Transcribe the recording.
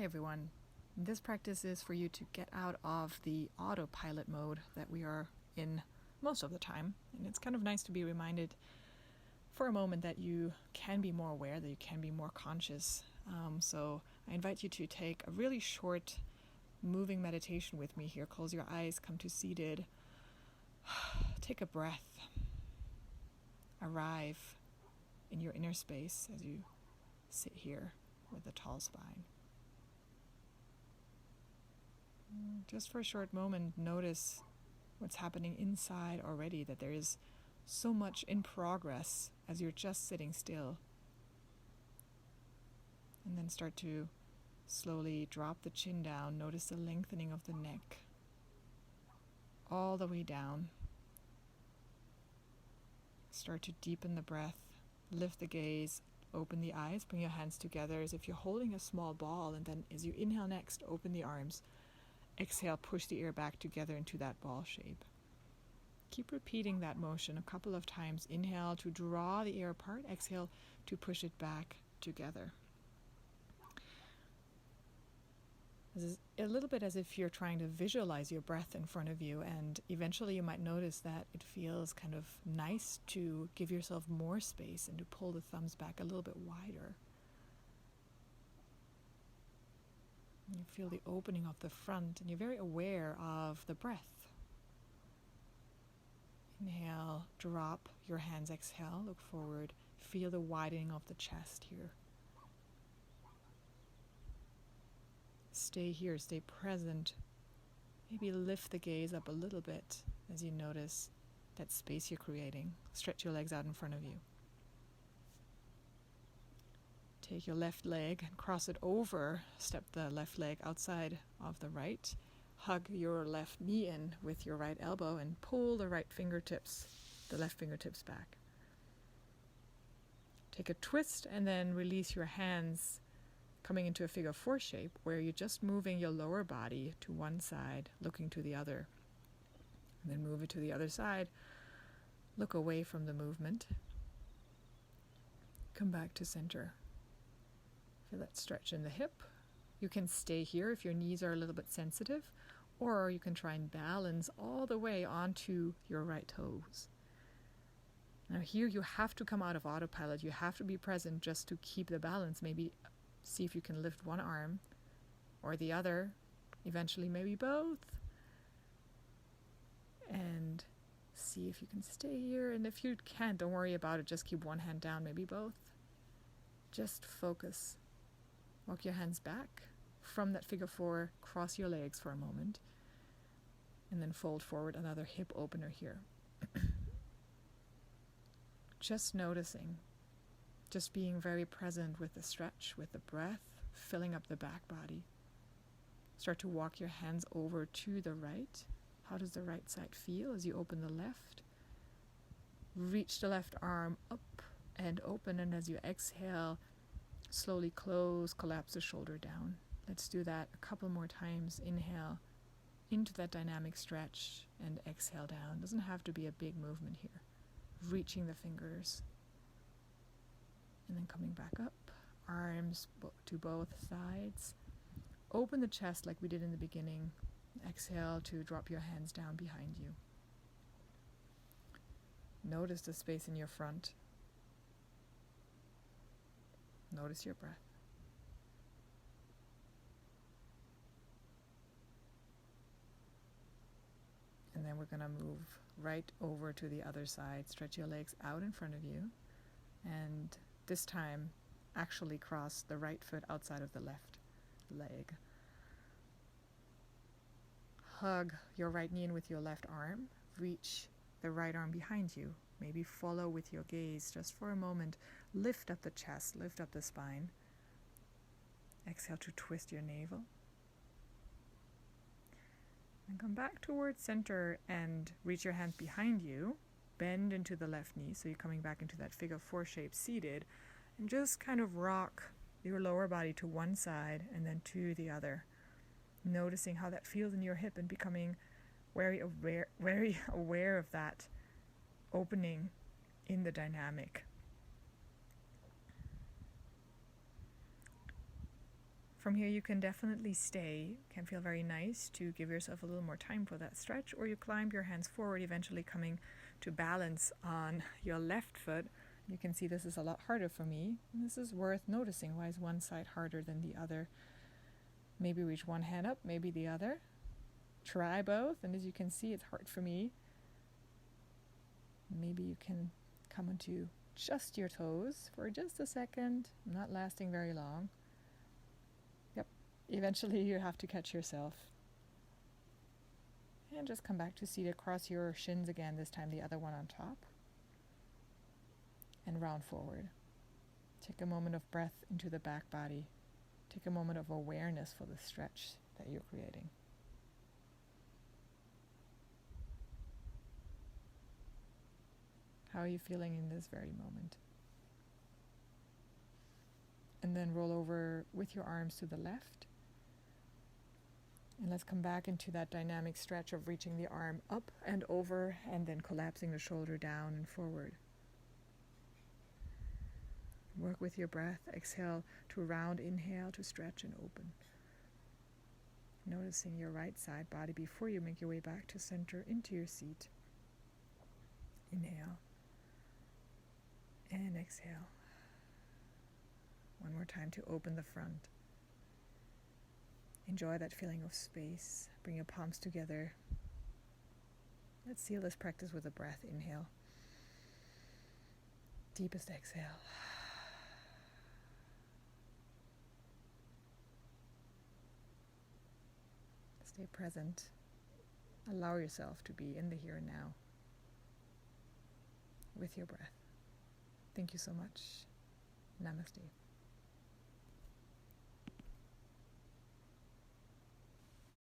Hi everyone. This practice is for you to get out of the autopilot mode that we are in most of the time. And it's kind of nice to be reminded for a moment that you can be more aware, that you can be more conscious. So I invite you to take a really short moving meditation with me here. Close your eyes, come to seated. Take a breath. Arrive in your inner space as you sit here with a tall spine. Just for a short moment, notice what's happening inside already, that there is so much in progress as you're just sitting still. And then start to slowly drop the chin down. Notice the lengthening of the neck all the way down. Start to deepen the breath, lift the gaze, open the eyes, bring your hands together as if you're holding a small ball, and then as you inhale next, open the arms. Exhale, push the ear back together into that ball shape. Keep repeating that motion a couple of times. Inhale to draw the ear apart. Exhale to push it back together. This is a little bit as if you're trying to visualize your breath in front of you, and eventually you might notice that it feels kind of nice to give yourself more space and to pull the thumbs back a little bit wider. You feel the opening of the front, and you're very aware of the breath. Inhale, drop your hands, exhale, look forward. Feel the widening of the chest here. Stay here, stay present. Maybe lift the gaze up a little bit as you notice that space you're creating. Stretch your legs out in front of you. Take your left leg and cross it over. Step the left leg outside of the right. Hug your left knee in with your right elbow and pull the left fingertips back. Take a twist and then release your hands, coming into a figure 4 shape where you're just moving your lower body to one side, looking to the other. And then move it to the other side. Look away from the movement. Come back to center. Feel that stretch in the hip. You can stay here if your knees are a little bit sensitive, or you can try and balance all the way onto your right toes. Now here you have to come out of autopilot. You have to be present just to keep the balance. Maybe see if you can lift one arm or the other, eventually maybe both. And see if you can stay here. And if you can't, don't worry about it. Just keep one hand down, maybe both. Just focus. Walk your hands back from that figure 4, cross your legs for a moment, and then fold forward, another hip opener here. Just noticing, just being very present with the stretch, with the breath, filling up the back body. Start to walk your hands over to the right. How does the right side feel as you open the left? Reach the left arm up and open, and as you exhale, slowly close, collapse the shoulder down. Let's do that a couple more times. Inhale into that dynamic stretch and exhale down. Doesn't have to be a big movement here. Reaching the fingers. And then coming back up. Arms to both sides. Open the chest like we did in the beginning. Exhale to drop your hands down behind you. Notice the space in your front. Notice your breath. And then we're going to move right over to the other side. Stretch your legs out in front of you. And this time, actually cross the right foot outside of the left leg. Hug your right knee in with your left arm. Reach the right arm behind you. Maybe follow with your gaze just for a moment. Lift up the chest, lift up the spine. Exhale to twist your navel. And come back towards center and reach your hands behind you. Bend into the left knee, so you're coming back into that figure 4 shape seated. And just kind of rock your lower body to one side and then to the other. Noticing how that feels in your hip and becoming very aware of that opening in the dynamic. From here, you can definitely stay. Can feel very nice to give yourself a little more time for that stretch, or you climb your hands forward, eventually coming to balance on your left foot. You can see this is a lot harder for me. This is worth noticing. Why is one side harder than the other? Maybe reach one hand up, maybe the other. Try both, and as you can see, it's hard for me. Maybe you can come onto just your toes for just a second, not lasting very long. Eventually you have to catch yourself. And just come back to seated. Cross your shins again, this time the other one on top. And round forward. Take a moment of breath into the back body. Take a moment of awareness for the stretch that you're creating. How are you feeling in this very moment? And then roll over with your arms to the left. And let's come back into that dynamic stretch of reaching the arm up and over and then collapsing the shoulder down and forward. Work with your breath. Exhale to round, inhale to stretch and open. Noticing your right side body before you make your way back to center into your seat. Inhale and exhale. One more time to open the front. Enjoy that feeling of space. Bring your palms together. Let's seal this practice with a breath. Inhale. Deepest exhale. Stay present. Allow yourself to be in the here and now with your breath. Thank you so much. Namaste.